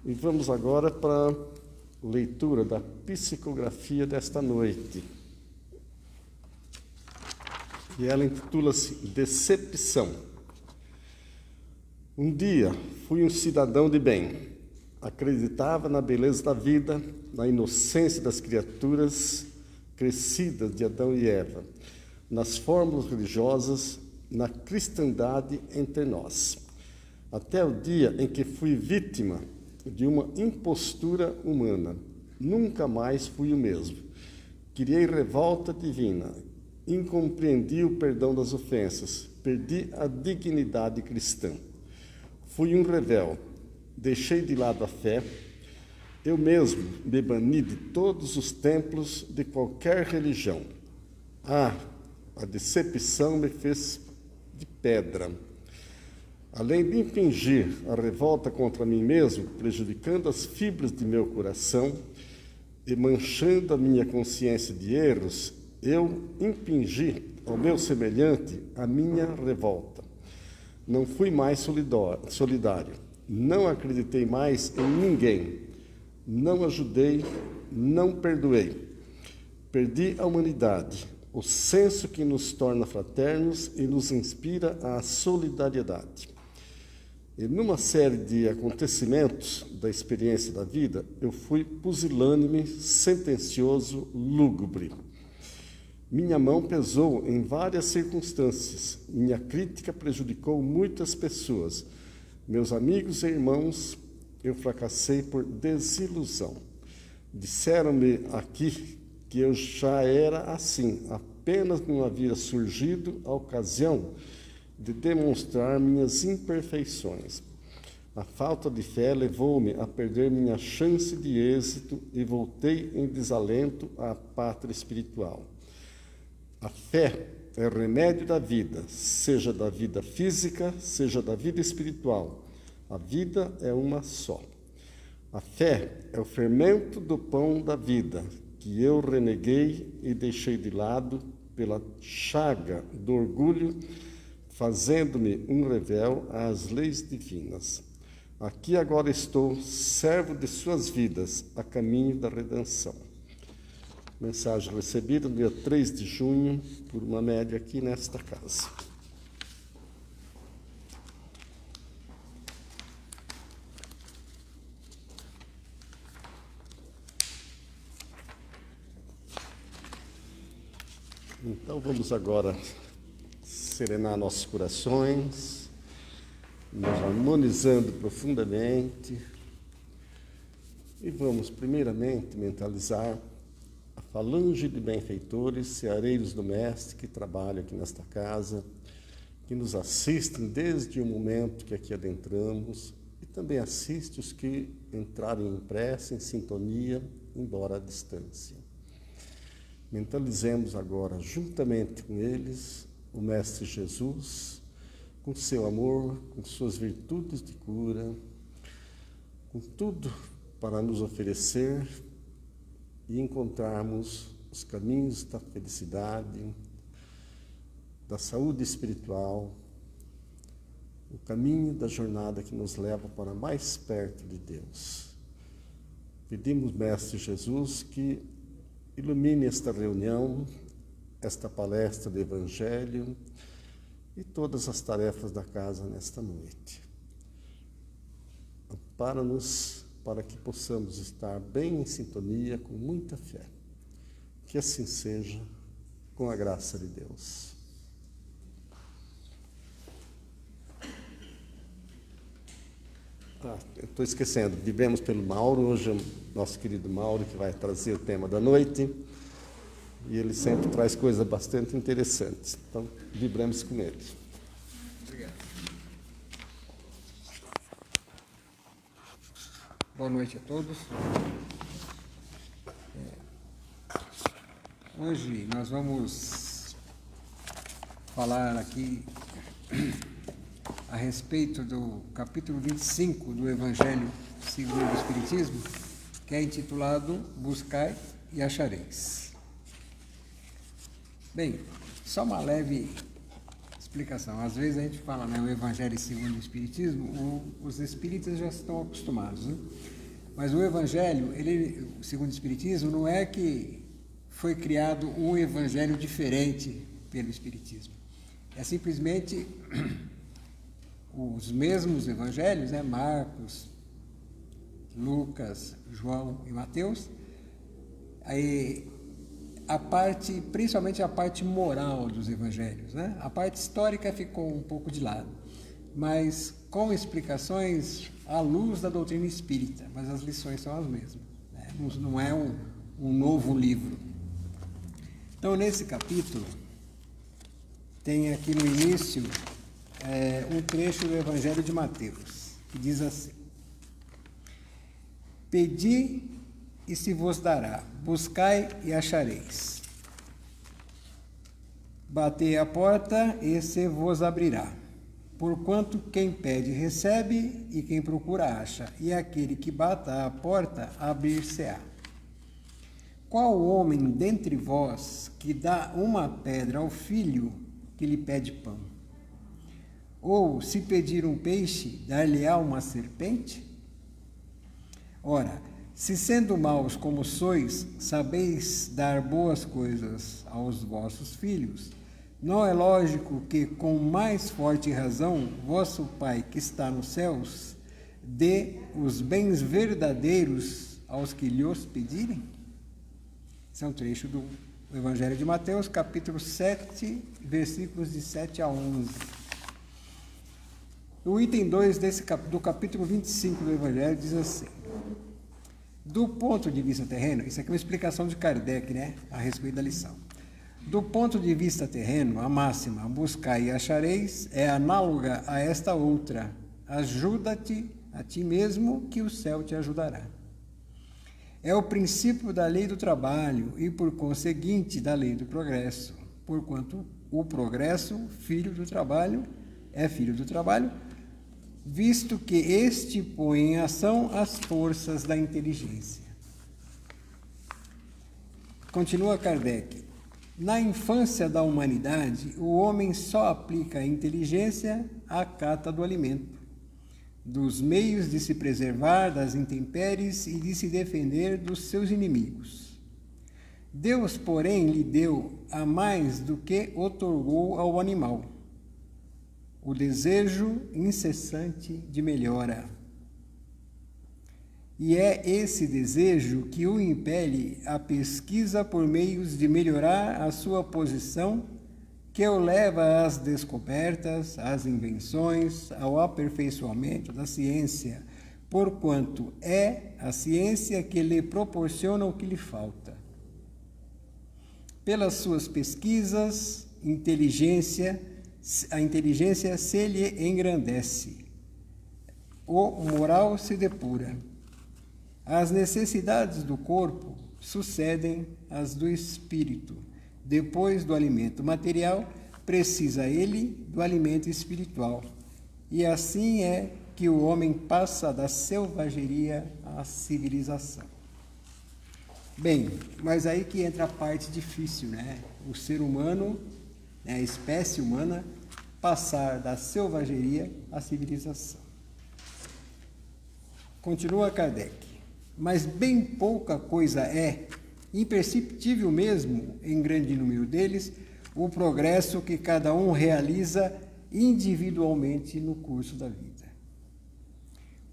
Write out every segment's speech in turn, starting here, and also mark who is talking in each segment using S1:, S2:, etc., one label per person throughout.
S1: E vamos agora para a leitura da psicografia desta noite. E ela intitula-se Decepção. Um dia fui um cidadão de bem. Acreditava na beleza da vida, na inocência das criaturas crescidas de Adão e Eva, nas fórmulas religiosas, na cristandade entre nós. Até o dia em que fui vítima de uma impostura humana. Nunca mais fui o mesmo. Criei revolta divina. Incompreendi o perdão das ofensas. Perdi a dignidade cristã. Fui um rebelde. Deixei de lado a fé. Eu mesmo me bani de todos os templos de qualquer religião. A decepção me fez de pedra. Além de impingir a revolta contra mim mesmo, prejudicando as fibras de meu coração e manchando a minha consciência de erros, eu impingi ao meu semelhante a minha revolta. Não fui mais solidário, não acreditei mais em ninguém, não ajudei, não perdoei. Perdi a humanidade, o senso que nos torna fraternos e nos inspira à solidariedade. E numa série de acontecimentos da experiência da vida, eu fui pusilânime, sentencioso, lúgubre. Minha mão pesou em várias circunstâncias. Minha crítica prejudicou muitas pessoas. Meus amigos e irmãos, eu fracassei por desilusão. Disseram-me aqui que eu já era assim, apenas não havia surgido a ocasião de demonstrar minhas imperfeições. A falta de fé levou-me a perder minha chance de êxito e voltei em desalento à pátria espiritual. A fé é o remédio da vida, seja da vida física, seja da vida espiritual. A vida é uma só. A fé é o fermento do pão da vida, que eu reneguei e deixei de lado pela chaga do orgulho, fazendo-me um rebelde às leis divinas. Aqui agora estou, servo de suas vidas, a caminho da redenção. Mensagem recebida no dia 3 de junho, por uma média aqui nesta casa. Então vamos agora serenar nossos corações, nos harmonizando profundamente e vamos primeiramente mentalizar a falange de benfeitores, ceareiros do Mestre que trabalham aqui nesta casa, que nos assistem desde o momento que aqui adentramos e também assiste os que entraram em prece, em sintonia, embora à distância. Mentalizemos agora, juntamente com eles, o Mestre Jesus, com seu amor, com suas virtudes de cura, com tudo para nos oferecer e encontrarmos os caminhos da felicidade, da saúde espiritual, o caminho da jornada que nos leva para mais perto de Deus. Pedimos, Mestre Jesus, que ilumine esta reunião, esta palestra do Evangelho e todas as tarefas da casa nesta noite. Ampara-nos para que possamos estar bem em sintonia, com muita fé. Que assim seja, com a graça de Deus. Estou esquecendo, vivemos pelo Mauro, hoje é o nosso querido Mauro que vai trazer o tema da noite, e ele sempre traz coisas bastante interessantes, então vibremos com ele.
S2: Obrigado. Boa noite a todos. Hoje nós vamos falar aqui a respeito do capítulo 25 do Evangelho segundo o Espiritismo, que é intitulado Buscai e Achareis. Bem, só uma leve explicação. Às vezes a gente fala, né, o Evangelho segundo o Espiritismo, os espíritas já estão acostumados, né? Mas o Evangelho, ele, segundo o Espiritismo, não é que foi criado um Evangelho diferente pelo Espiritismo. É simplesmente os mesmos Evangelhos, né? Marcos, Lucas, João e Mateus. Aí, principalmente a parte moral dos Evangelhos, né? A parte histórica ficou um pouco de lado, mas com explicações à luz da doutrina espírita, mas as lições são as mesmas, né? Não é um novo livro. Então, nesse capítulo, tem aqui no início um trecho do Evangelho de Mateus, que diz assim: Pedi e se vos dará, buscai e achareis. Batei a porta e se vos abrirá. Porquanto quem pede recebe, e quem procura acha, e aquele que bata à porta abrir-se-á. Qual homem dentre vós que dá uma pedra ao filho que lhe pede pão? Ou, se pedir um peixe, dar-lhe-á uma serpente? Ora, se sendo maus como sois, sabeis dar boas coisas aos vossos filhos, não é lógico que, com mais forte razão, vosso Pai que está nos céus, dê os bens verdadeiros aos que lhos pedirem? Esse é um trecho do Evangelho de Mateus, capítulo 7, versículos de 7 a 11. O item 2 do capítulo 25 do Evangelho diz assim: do ponto de vista terreno, isso aqui é uma explicação de Kardec, né, a respeito da lição. Do ponto de vista terreno, a máxima, buscai e achareis, é análoga a esta outra: ajuda-te a ti mesmo, que o céu te ajudará. É o princípio da lei do trabalho e, por conseguinte, da lei do progresso, porquanto o progresso, filho do trabalho, é filho do trabalho, visto que este põe em ação as forças da inteligência. Continua Kardec: na infância da humanidade, o homem só aplica a inteligência à cata do alimento, dos meios de se preservar das intempéries e de se defender dos seus inimigos. Deus, porém, lhe deu a mais do que outorgou ao animal: o desejo incessante de melhora. E é esse desejo que o impele à pesquisa por meios de melhorar a sua posição, que o leva às descobertas, às invenções, ao aperfeiçoamento da ciência, porquanto é a ciência que lhe proporciona o que lhe falta. Pelas suas pesquisas, a inteligência se lhe engrandece, o moral se depura. As necessidades do corpo sucedem às do espírito. Depois do alimento material, precisa ele do alimento espiritual. E assim é que o homem passa da selvageria à civilização. Bem, mas aí que entra a parte difícil, né? O ser humano, a espécie humana, passar da selvageria à civilização. Continua Kardec: mas bem pouca coisa é, imperceptível mesmo em grande número deles, o progresso que cada um realiza individualmente no curso da vida.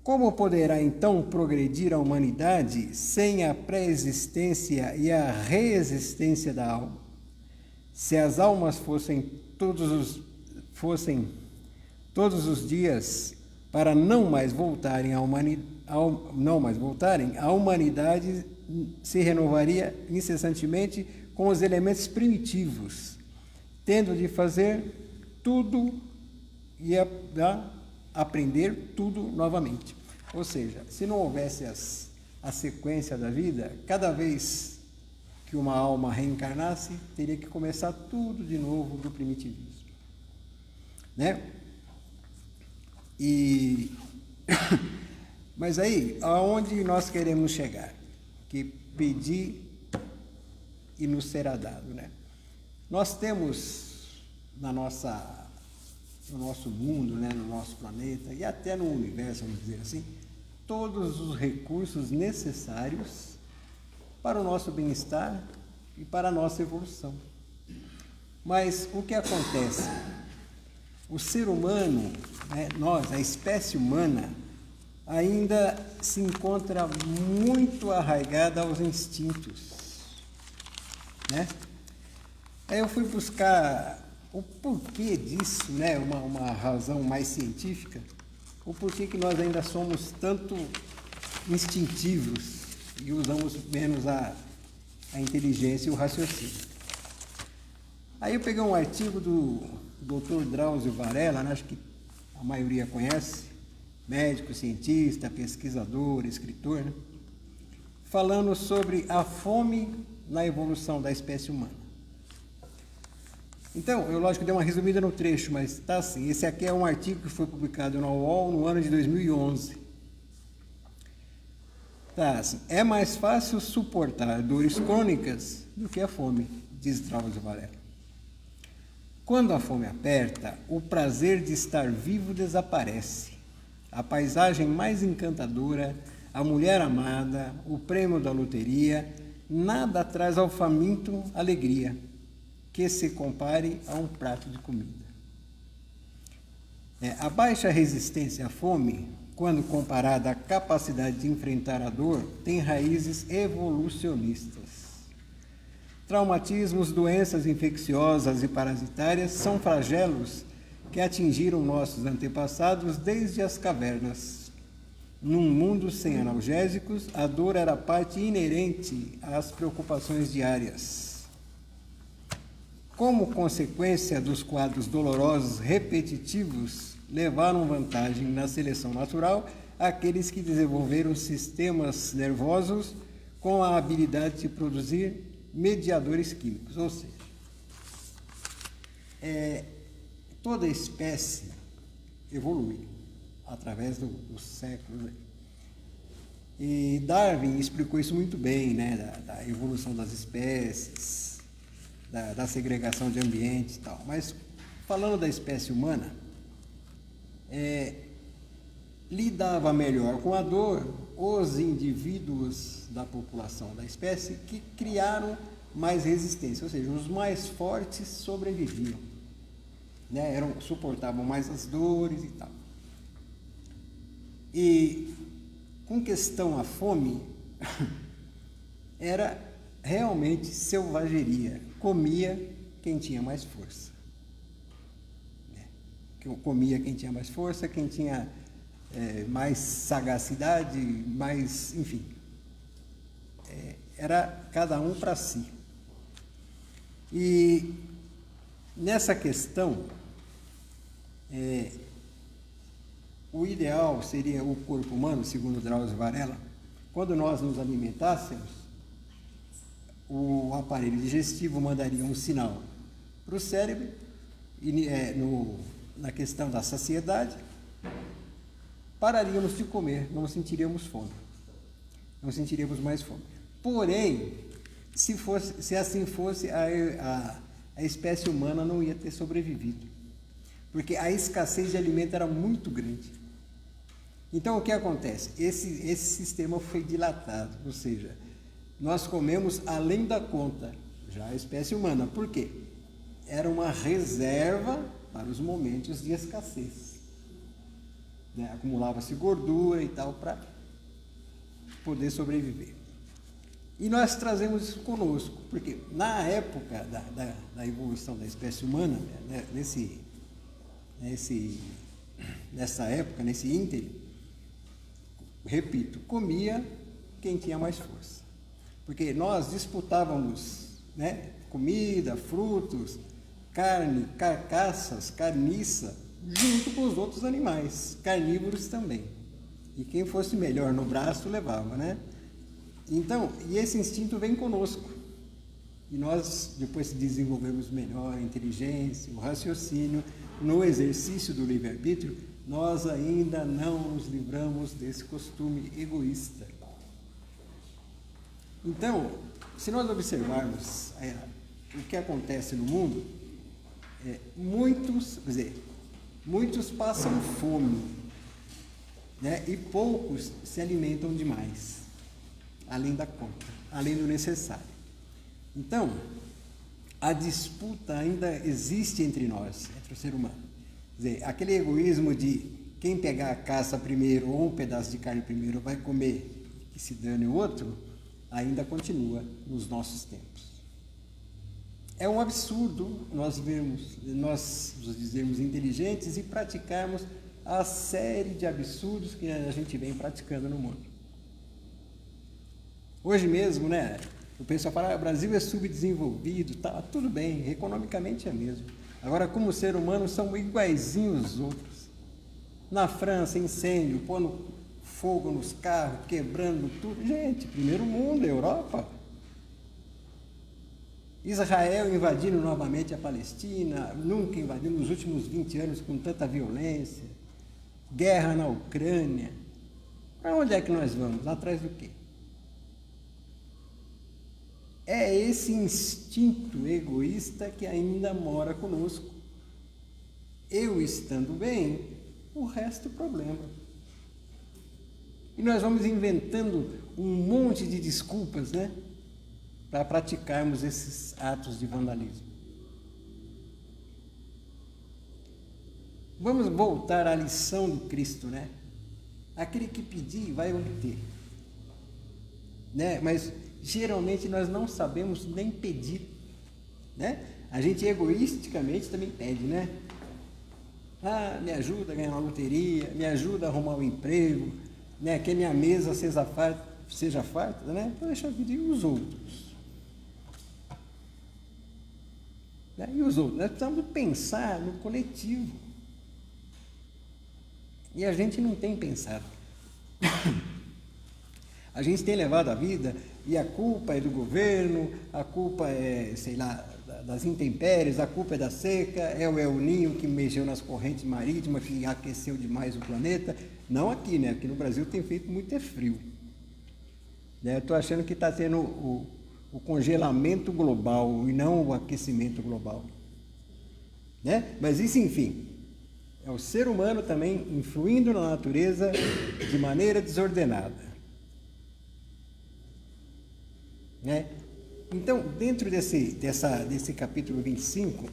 S2: Como poderá então progredir a humanidade sem a pré-existência e a reexistência da alma? Se as almas fossem todos os dias para não mais voltarem, a humanidade se renovaria incessantemente com os elementos primitivos, tendo de fazer tudo e aprender tudo novamente. Ou seja, se não houvesse a sequência da vida, cada vez que uma alma reencarnasse, teria que começar tudo de novo do primitivismo, né? Mas aí, aonde nós queremos chegar? Que pedir e nos será dado, né? Nós temos na nossa no nosso mundo, né, no nosso planeta e até no universo, vamos dizer assim, todos os recursos necessários para o nosso bem-estar e para a nossa evolução. Mas o que acontece? O ser humano, né, nós, a espécie humana, ainda se encontra muito arraigada aos instintos, né? Aí eu fui buscar o porquê disso, né? Uma razão mais científica, o porquê que nós ainda somos tanto instintivos e usamos menos a inteligência e o raciocínio. Aí eu peguei um artigo do Dr. Drauzio Varela, né? Acho que a maioria conhece, médico, cientista, pesquisador, escritor, né? Falando sobre a fome na evolução da espécie humana. Então, eu lógico dei uma resumida no trecho, mas está assim, esse aqui é um artigo que foi publicado na UOL no ano de 2011. Tá assim, é mais fácil suportar dores crônicas do que a fome, diz Drauzio Varela. Quando a fome aperta, o prazer de estar vivo desaparece. A paisagem mais encantadora, a mulher amada, o prêmio da loteria, nada traz ao faminto alegria que se compare a um prato de comida. A baixa resistência à fome, quando comparada à capacidade de enfrentar a dor, tem raízes evolucionistas. Traumatismos, doenças infecciosas e parasitárias são flagelos que atingiram nossos antepassados desde as cavernas. Num mundo sem analgésicos, a dor era parte inerente às preocupações diárias. Como consequência dos quadros dolorosos repetitivos, levaram vantagem na seleção natural aqueles que desenvolveram sistemas nervosos com a habilidade de produzir mediadores químicos, ou seja, toda espécie evolui através dos séculos. E Darwin explicou isso muito bem, né, da evolução das espécies, da segregação de ambientes e tal. Mas, falando da espécie humana, lidava melhor com a dor os indivíduos da população da espécie que criaram mais resistência, ou seja, os mais fortes sobreviviam, né? Suportavam mais as dores e tal. E com questão à fome, era realmente selvageria, comia quem tinha mais força. Comia quem tinha mais força, quem tinha mais sagacidade, mais, enfim, era cada um para si. E nessa questão, o ideal seria o corpo humano, segundo Drauzio Varela, quando nós nos alimentássemos, o aparelho digestivo mandaria um sinal para o cérebro, na questão da saciedade, pararíamos de comer, não sentiríamos fome, não sentiríamos mais fome. Porém, se assim fosse, a espécie humana não ia ter sobrevivido, porque a escassez de alimento era muito grande. Então, o que acontece? Esse sistema foi dilatado, ou seja, nós comemos além da conta, já a espécie humana. Por quê? Era uma reserva para os momentos de escassez. Né? Acumulava-se gordura e tal para poder sobreviver. E nós trazemos isso conosco, porque na época da evolução da espécie humana, né, nessa época, nesse ínterim, repito, comia quem tinha mais força. Porque nós disputávamos, né, comida, frutos, carne, carcaças, carniça, junto com os outros animais, carnívoros também. E quem fosse melhor no braço levava, né? Então, e esse instinto vem conosco. E nós depois desenvolvemos melhor a inteligência, o raciocínio. No exercício do livre-arbítrio, nós ainda não nos livramos desse costume egoísta. Então, se nós observarmos o que acontece no mundo, muitos, quer dizer, muitos passam fome, né? E poucos se alimentam demais, além da conta, além do necessário. Então, a disputa ainda existe entre nós, entre o ser humano. Quer dizer, aquele egoísmo de quem pegar a caça primeiro ou um pedaço de carne primeiro vai comer e se dane o outro, ainda continua nos nossos tempos. É um absurdo nós nos dizermos inteligentes e praticarmos a série de absurdos que a gente vem praticando no mundo. Hoje mesmo, né, o pessoal fala, o Brasil é subdesenvolvido, tá, tudo bem, economicamente é mesmo. Agora, como ser humano, são iguaizinhos os outros. Na França, incêndio, pondo fogo nos carros, quebrando tudo. Gente, primeiro mundo, Europa. Israel invadindo novamente a Palestina, nunca invadiu nos últimos 20 anos com tanta violência. Guerra na Ucrânia. Para onde é que nós vamos? Lá atrás do quê? É esse instinto egoísta que ainda mora conosco. Eu estando bem, o resto é problema. E nós vamos inventando um monte de desculpas, né, para praticarmos esses atos de vandalismo. Vamos voltar à lição do Cristo, né? Aquele que pedir vai obter, né? Mas geralmente nós não sabemos nem pedir, né? A gente egoisticamente também pede, né? Ah, me ajuda a ganhar uma loteria, me ajuda a arrumar um emprego, né? Que minha mesa seja farta, né? Então deixa eu pedir os outros. Né? E os outros? Nós precisamos pensar no coletivo. E a gente não tem pensado. A gente tem levado a vida e a culpa é do governo, a culpa é, sei lá, das intempéries, a culpa é da seca, é o El Niño que mexeu nas correntes marítimas, que aqueceu demais o planeta. Não aqui, né? Aqui no Brasil tem feito muito frio. Né? Eu estou achando que está tendo o congelamento global e não o aquecimento global. Né? Mas isso, enfim, é o ser humano também influindo na natureza de maneira desordenada. Né? Então, dentro desse capítulo 25,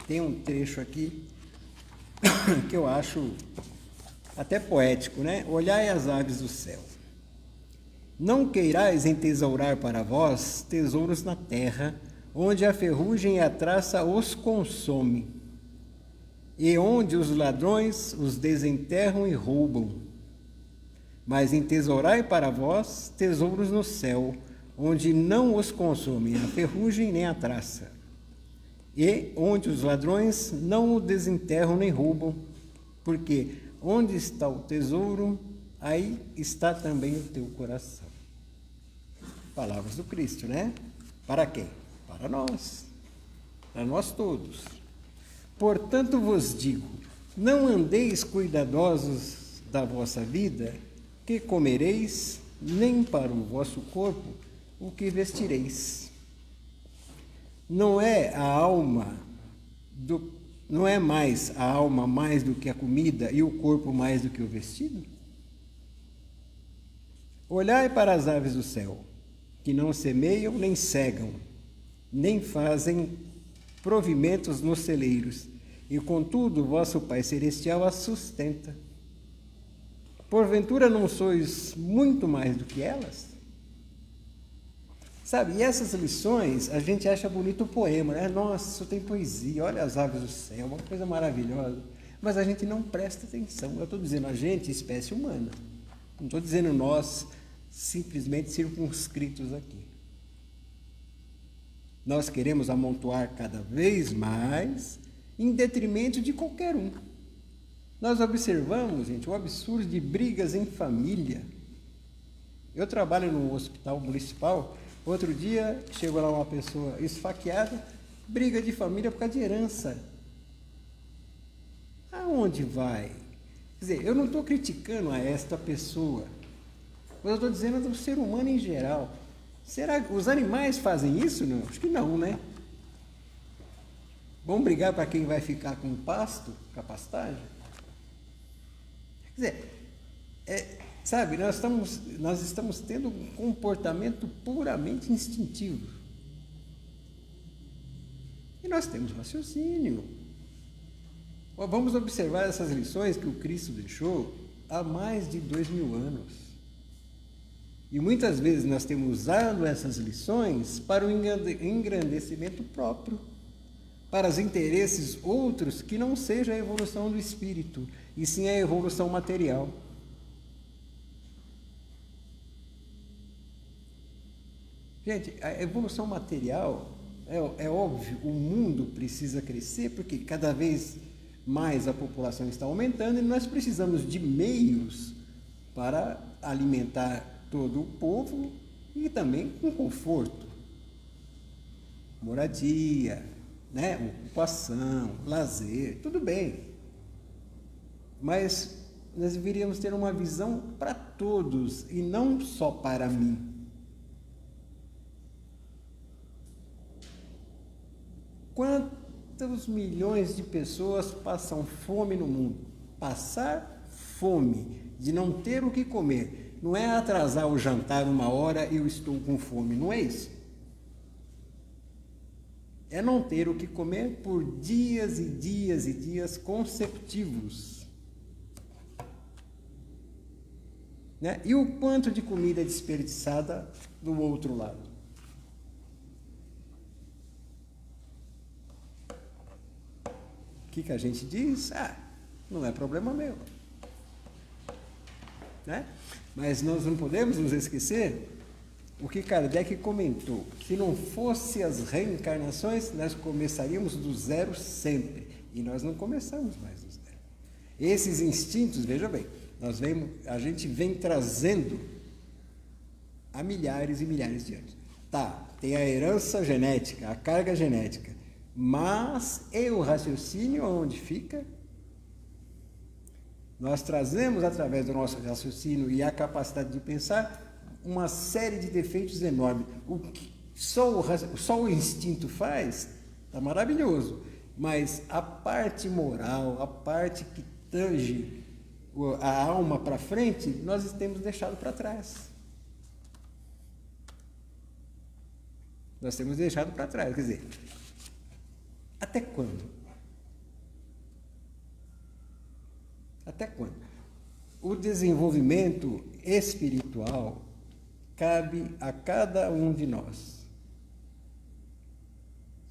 S2: tem um trecho aqui que eu acho até poético, né? Olhai as aves do céu. Não queirais entesourar para vós tesouros na terra, onde a ferrugem e a traça os consome, e onde os ladrões os desenterram e roubam. Mas entesourai para vós tesouros no céu, onde não os consomem a ferrugem nem a traça, e onde os ladrões não o desenterram nem roubam, porque onde está o tesouro, aí está também o teu coração. Palavras do Cristo, né? Para quem? Para nós todos. Portanto vos digo, não andeis cuidadosos da vossa vida, que comereis, nem para o vosso corpo o que vestireis. Não é mais a alma mais do que a comida e o corpo mais do que o vestido? Olhai para as aves do céu, que não semeiam nem cegam, nem fazem provimentos nos celeiros, e contudo vosso Pai Celestial as sustenta. Porventura não sois muito mais do que elas? Sabe, e essas lições, a gente acha bonito o poema, né? Nossa, isso tem poesia, olha as aves do céu, uma coisa maravilhosa. Mas a gente não presta atenção. Eu estou dizendo a gente, espécie humana. Não estou dizendo nós, simplesmente circunscritos aqui. Nós queremos amontoar cada vez mais em detrimento de qualquer um. Nós observamos, gente, o absurdo de brigas em família. Eu trabalho no hospital municipal. Outro dia chegou lá uma pessoa esfaqueada, briga de família por causa de herança. Aonde vai? Quer dizer, eu não estou criticando a esta pessoa, mas eu estou dizendo do ser humano em geral. Será que os animais fazem isso? Não, acho que não, né? Vamos brigar para quem vai ficar com o pasto, com a pastagem? Quer dizer, sabe, nós estamos tendo um comportamento puramente instintivo. E nós temos raciocínio. Vamos observar essas lições que o Cristo deixou há mais de 2000 anos. E muitas vezes nós temos usado essas lições para o engrandecimento próprio, para os interesses outros que não seja a evolução do espírito, e sim a evolução material. Gente, a evolução material, é óbvio, o mundo precisa crescer, porque cada vez mais a população está aumentando e nós precisamos de meios para alimentar todo o povo e também com conforto, moradia, né, ocupação, lazer, tudo bem. Mas nós deveríamos ter uma visão para todos e não só para mim. Quantos milhões de pessoas passam fome no mundo? Passar fome, de não ter o que comer, não é atrasar o jantar 1 hora e eu estou com fome, não é isso. É não ter o que comer por dias e dias e dias consecutivos. Né? E o quanto de comida é desperdiçada do outro lado? O que a gente diz? Não é problema meu. Né? Mas nós não podemos nos esquecer o que Kardec comentou. Se não fosse as reencarnações, nós começaríamos do zero sempre. E nós não começamos mais do zero. Esses instintos, veja bem, a gente vem trazendo há milhares e milhares de anos. Tem a herança genética, a carga genética. Mas e o raciocínio onde fica? Nós trazemos através do nosso raciocínio e a capacidade de pensar uma série de defeitos enormes. O que só o instinto faz está maravilhoso, mas a parte moral, a parte que tange a alma para frente, nós temos deixado para trás. Nós temos deixado para trás, quer dizer, até quando? Até quando? O desenvolvimento espiritual cabe a cada um de nós.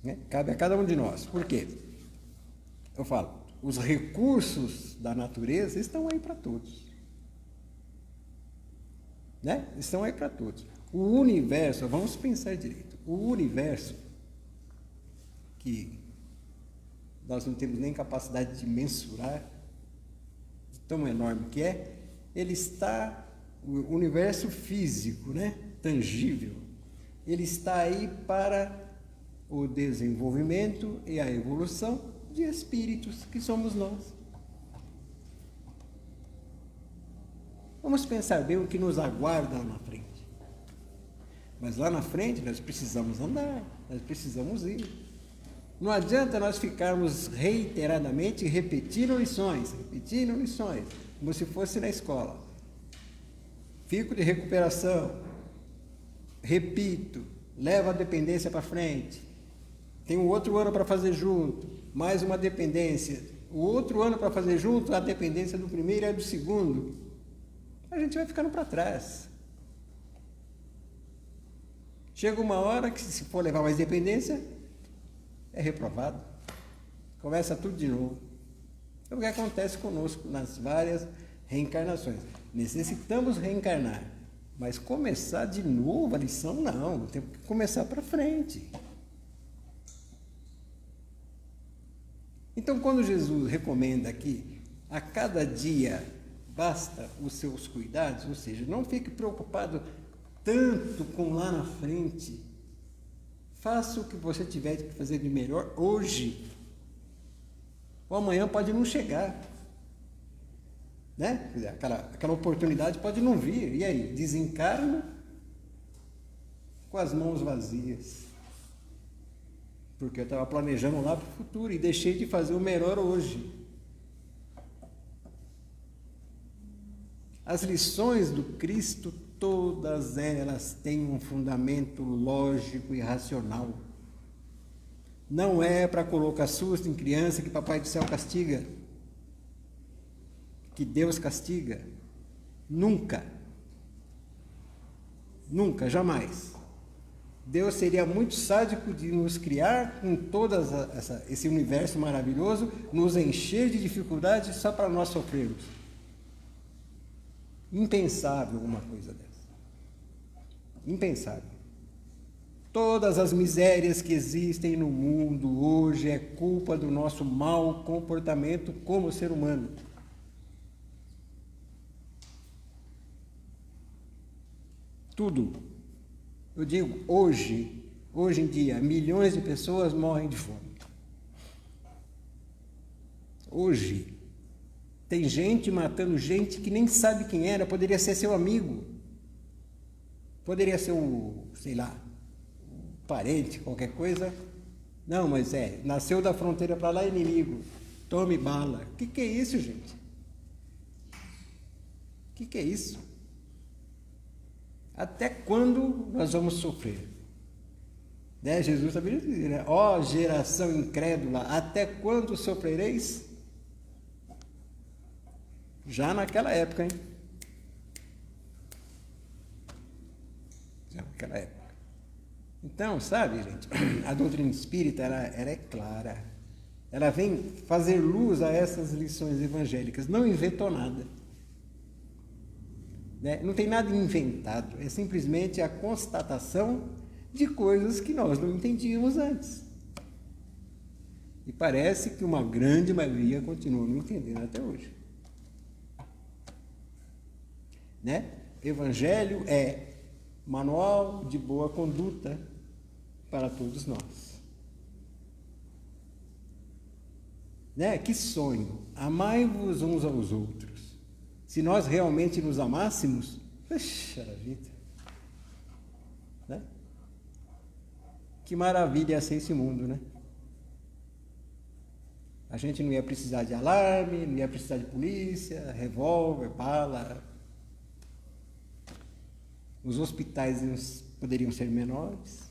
S2: Né? Cabe a cada um de nós. Por quê? Eu falo, os recursos da natureza estão aí para todos. Né? Estão aí para todos. O universo, vamos pensar direito, o universo que nós não temos nem capacidade de mensurar, tão enorme que é, ele está, o universo físico, né, tangível, ele está aí para o desenvolvimento e a evolução de espíritos, que somos nós. Vamos pensar bem o que nos aguarda lá na frente. Mas lá na frente nós precisamos andar, nós precisamos ir. Não adianta nós ficarmos reiteradamente repetindo lições, como se fosse na escola. Fico de recuperação, repito, levo a dependência para frente, tenho outro ano para fazer junto, mais uma dependência, o outro ano para fazer junto, a dependência do primeiro e do segundo. A gente vai ficando para trás. Chega uma hora que, se for levar mais dependência, é reprovado. Começa tudo de novo. É o que acontece conosco nas várias reencarnações. Necessitamos reencarnar, mas começar de novo a lição, não. Temos que começar para frente. Então, quando Jesus recomenda aqui, a cada dia basta os seus cuidados, ou seja, não fique preocupado tanto com lá na frente. Faça o que você tiver que fazer de melhor hoje. O amanhã pode não chegar. Né? Aquela oportunidade pode não vir. E aí? Desencarna com as mãos vazias. porque eu estava planejando lá para o futuro e deixei de fazer o melhor hoje. As lições do Cristo, todas elas têm um fundamento lógico e racional. Não é para colocar susto em criança que Papai do Céu castiga, que Deus castiga. Nunca. Nunca, jamais. Deus seria muito sádico de nos criar com todo esse universo maravilhoso, nos encher de dificuldades só para nós sofrermos. Impensável uma coisa dessa. Impensável. Todas as misérias que existem no mundo hoje é culpa do nosso mau comportamento como ser humano. Tudo. Eu digo, hoje em dia, milhões de pessoas morrem de fome. Hoje, tem gente matando gente que nem sabe quem era, poderia ser seu amigo, poderia ser sei lá, um parente, qualquer coisa. Não, mas nasceu da fronteira para lá, inimigo, tome bala. O que é isso, gente? O que é isso? Até quando nós vamos sofrer? Né? Jesus também dizia, né? Ó geração incrédula, até quando sofrereis? Já naquela época, hein? Já naquela época. Então, sabe, gente, a doutrina espírita, ela é clara. Ela vem fazer luz a essas lições evangélicas, não inventou nada. Né? Não tem nada inventado, é simplesmente a constatação de coisas que nós não entendíamos antes. E parece que uma grande maioria continua não entendendo até hoje. Né? Evangelho é manual de boa conduta para todos nós. Né? Que sonho! Amai-vos uns aos outros. Se nós realmente nos amássemos, puxa vida, né? Que maravilha ia ser esse mundo, né? A gente não ia precisar de alarme, não ia precisar de polícia, revólver, bala. Os hospitais poderiam ser menores,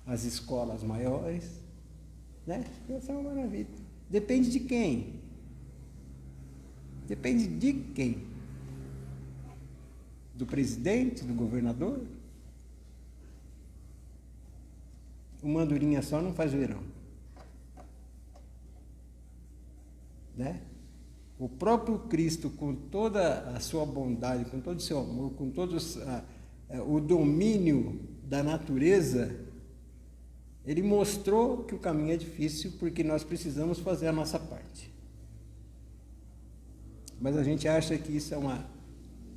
S2: as escolas maiores, né? Ia ser uma maravilha. Depende de quem? Depende de quem? Do presidente, do governador? Uma andorinha só não faz verão. Né? O próprio Cristo, com toda a sua bondade, com todo o seu amor, com todo o domínio da natureza, ele mostrou que o caminho é difícil porque nós precisamos fazer a nossa parte. Mas a gente acha que isso é uma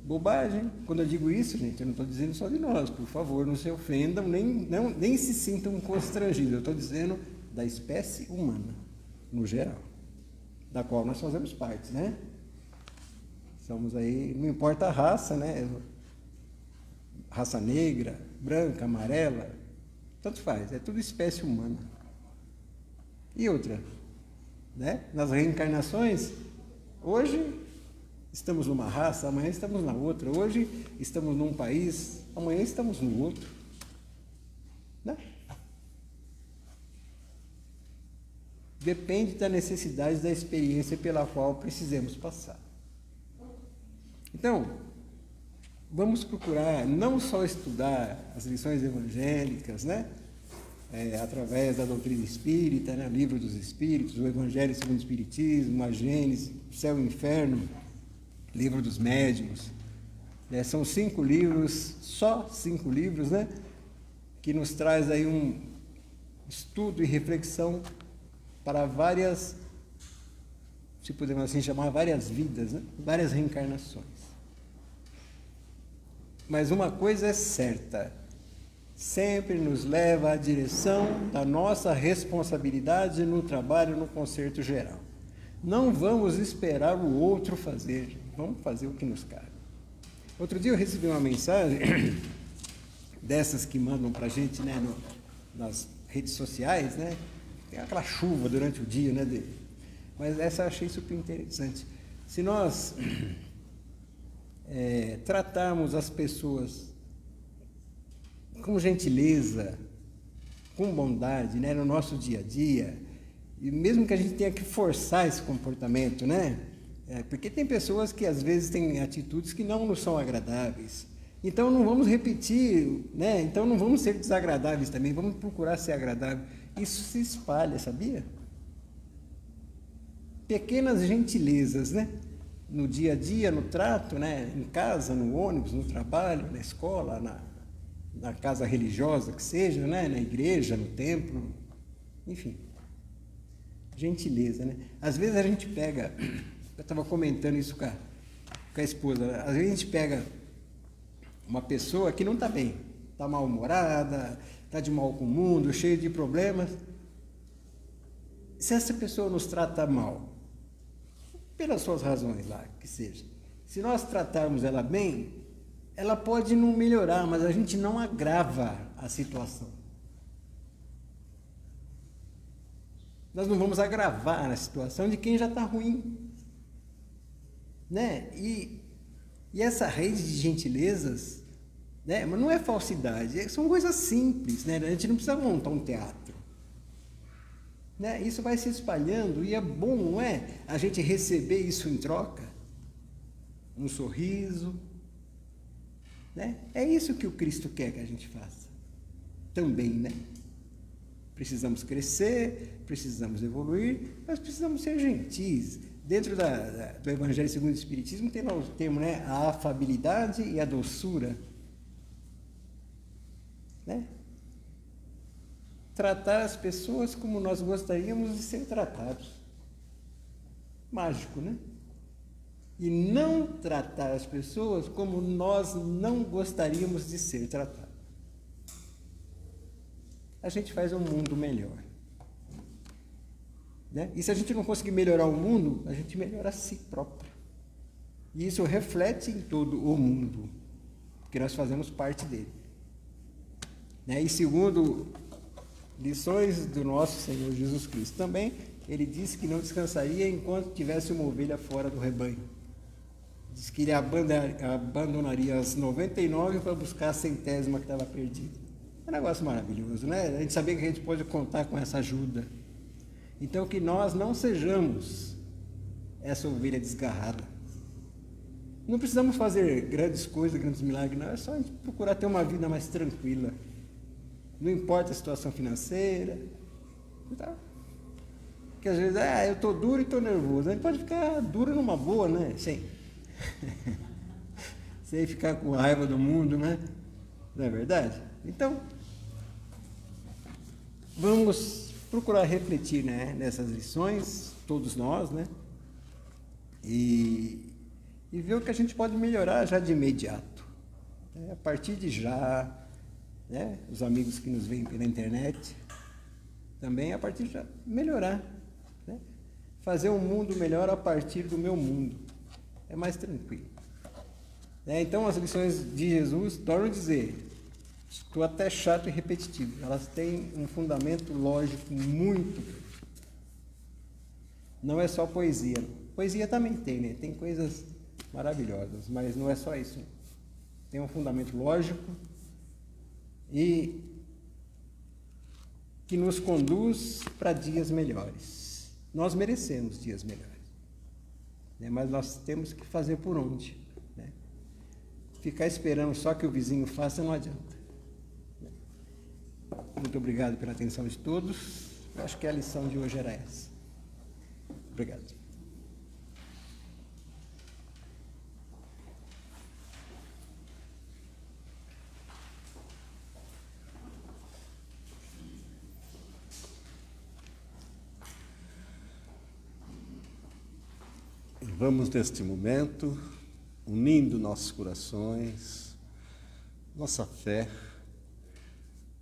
S2: bobagem. Quando eu digo isso, gente, eu não estou dizendo só de nós, por favor, não se ofendam, nem se sintam constrangidos. Eu estou dizendo da espécie humana, no geral, da qual nós fazemos parte, né? Somos aí, não importa a raça, né? Raça negra, branca, amarela, tanto faz, é tudo espécie humana. E outra, né? Nas reencarnações, hoje estamos numa raça, amanhã estamos na outra. Hoje estamos num país, amanhã estamos no outro. Né? Depende da necessidade da experiência pela qual precisamos passar. Então, vamos procurar não só estudar as lições evangélicas, né? Através da doutrina espírita, né? O Livro dos Espíritos, o Evangelho segundo o Espiritismo, a Gênesis, o Céu e o Inferno, Livro dos Médiuns. São 5 livros, só 5 livros, né? Que nos traz aí um estudo e reflexão para várias, se podemos assim chamar, várias vidas, né? Várias reencarnações. Mas uma coisa é certa, sempre nos leva à direção da nossa responsabilidade no trabalho, no concerto geral. Não vamos esperar o outro fazer, vamos fazer o que nos cabe. Outro dia eu recebi uma mensagem dessas que mandam para a gente, né, nas redes sociais, né? Tem aquela chuva durante o dia, né? Mas essa eu achei super interessante. Se nós tratarmos as pessoas com gentileza, com bondade, né, no nosso dia a dia, e mesmo que a gente tenha que forçar esse comportamento, né, porque tem pessoas que às vezes têm atitudes que não nos são agradáveis, então não vamos repetir, né, então não vamos ser desagradáveis também, vamos procurar ser agradável. Isso se espalha, sabia? Pequenas gentilezas, né, no dia a dia, no trato, né, em casa, no ônibus, no trabalho, na escola, na casa religiosa que seja, né? Na igreja, no templo, enfim. Gentileza, né? Às vezes a gente pega, eu estava comentando isso com a esposa, né? Às vezes a gente pega uma pessoa que não está bem, está mal-humorada, está de mal com o mundo, cheio de problemas. Se essa pessoa nos trata mal, pelas suas razões lá, que seja, se nós tratarmos ela bem, ela pode não melhorar, mas a gente não agrava a situação. Nós não vamos agravar a situação de quem já está ruim, né? E essa rede de gentilezas, né? Mas não é falsidade, são coisas simples, né? A gente não precisa montar um teatro, né? Isso vai se espalhando e é bom, não é? A gente receber isso em troca, um sorriso, né? É isso que o Cristo quer que a gente faça também, né? Precisamos crescer, precisamos evoluir, mas precisamos ser gentis. Dentro do Evangelho segundo o Espiritismo tem lá o termo, né? A afabilidade e a doçura, né? Tratar as pessoas como nós gostaríamos de ser tratados. Mágico, né? E não tratar as pessoas como nós não gostaríamos de ser tratados. A gente faz um mundo melhor, né? E se a gente não conseguir melhorar o mundo, a gente melhora a si próprio. E isso reflete em todo o mundo, porque nós fazemos parte dele, né? E segundo lições do nosso Senhor Jesus Cristo também, ele disse que não descansaria enquanto tivesse uma ovelha fora do rebanho. Diz que ele abandonaria as 99 para buscar a 100ª que estava perdida. É um negócio maravilhoso, né? A gente sabia que a gente pode contar com essa ajuda. Então, que nós não sejamos essa ovelha desgarrada. Não precisamos fazer grandes coisas, grandes milagres, não. É só a gente procurar ter uma vida mais tranquila. Não importa a situação financeira. Tá? Porque às vezes, eu estou duro e estou nervoso. A gente pode ficar duro numa boa, né? Sem ficar com raiva do mundo, né? Não é verdade? Então, vamos procurar refletir, né, nessas lições, todos nós, né? E ver o que a gente pode melhorar já de imediato. Né? A partir de já, né? Os amigos que nos veem pela internet, também a partir de já, melhorar. Né? Fazer um mundo melhor a partir do meu mundo. É mais tranquilo. Então, as lições de Jesus, torno a dizer, estou até chato e repetitivo, elas têm um fundamento lógico muito. Não é só poesia. Poesia também tem, né? Tem coisas maravilhosas, mas não é só isso. Tem um fundamento lógico e que nos conduz para dias melhores. Nós merecemos dias melhores. Mas nós temos que fazer por onde, né? Ficar esperando só que o vizinho faça não adianta. Muito obrigado pela atenção de todos. Eu acho que a lição de hoje era essa. Obrigado.
S1: Vamos, neste momento, unindo nossos corações, nossa fé,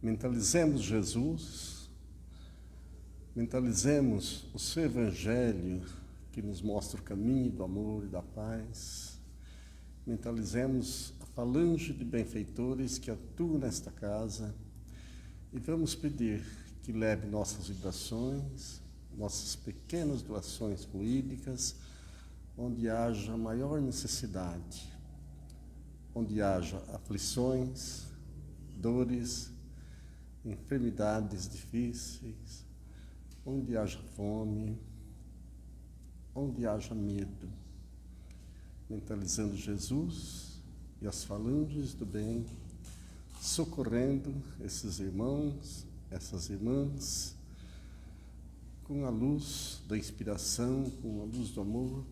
S1: mentalizemos Jesus, mentalizemos o seu Evangelho que nos mostra o caminho do amor e da paz, mentalizemos a falange de benfeitores que atuam nesta casa e vamos pedir que leve nossas vibrações, nossas pequenas doações fluídicas, onde haja maior necessidade, onde haja aflições, dores, enfermidades difíceis, onde haja fome, onde haja medo, mentalizando Jesus e as falanges do bem, socorrendo esses irmãos, essas irmãs, com a luz da inspiração, com a luz do amor,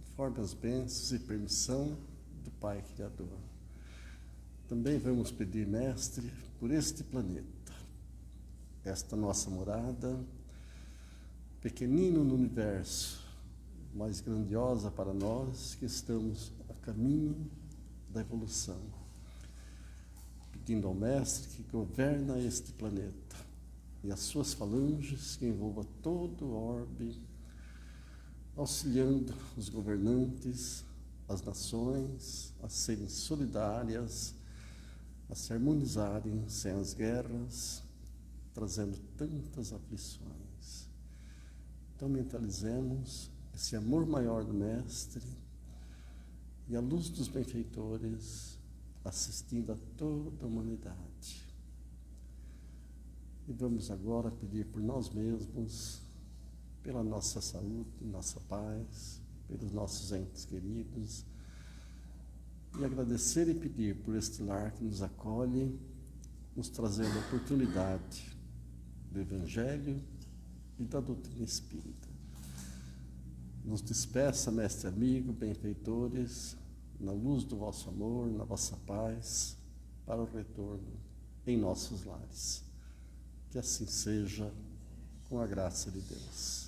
S1: conforme as bênçãos e permissão do Pai Criador. Também vamos pedir, Mestre, por este planeta, esta nossa morada, pequenino no universo, mas grandiosa para nós que estamos a caminho da evolução. Pedindo ao Mestre que governa este planeta e as suas falanges que envolva todo o orbe, auxiliando os governantes, as nações a serem solidárias, a se harmonizarem sem as guerras, trazendo tantas aflições. Então mentalizemos esse amor maior do Mestre e a luz dos benfeitores assistindo a toda a humanidade. E vamos agora pedir por nós mesmos, pela nossa saúde, nossa paz, pelos nossos entes queridos, e agradecer e pedir por este lar que nos acolhe, nos trazendo a oportunidade do Evangelho e da doutrina espírita. Nos despeça, Mestre amigo, benfeitores, na luz do vosso amor, na vossa paz, para o retorno em nossos lares. Que assim seja, com a graça de Deus.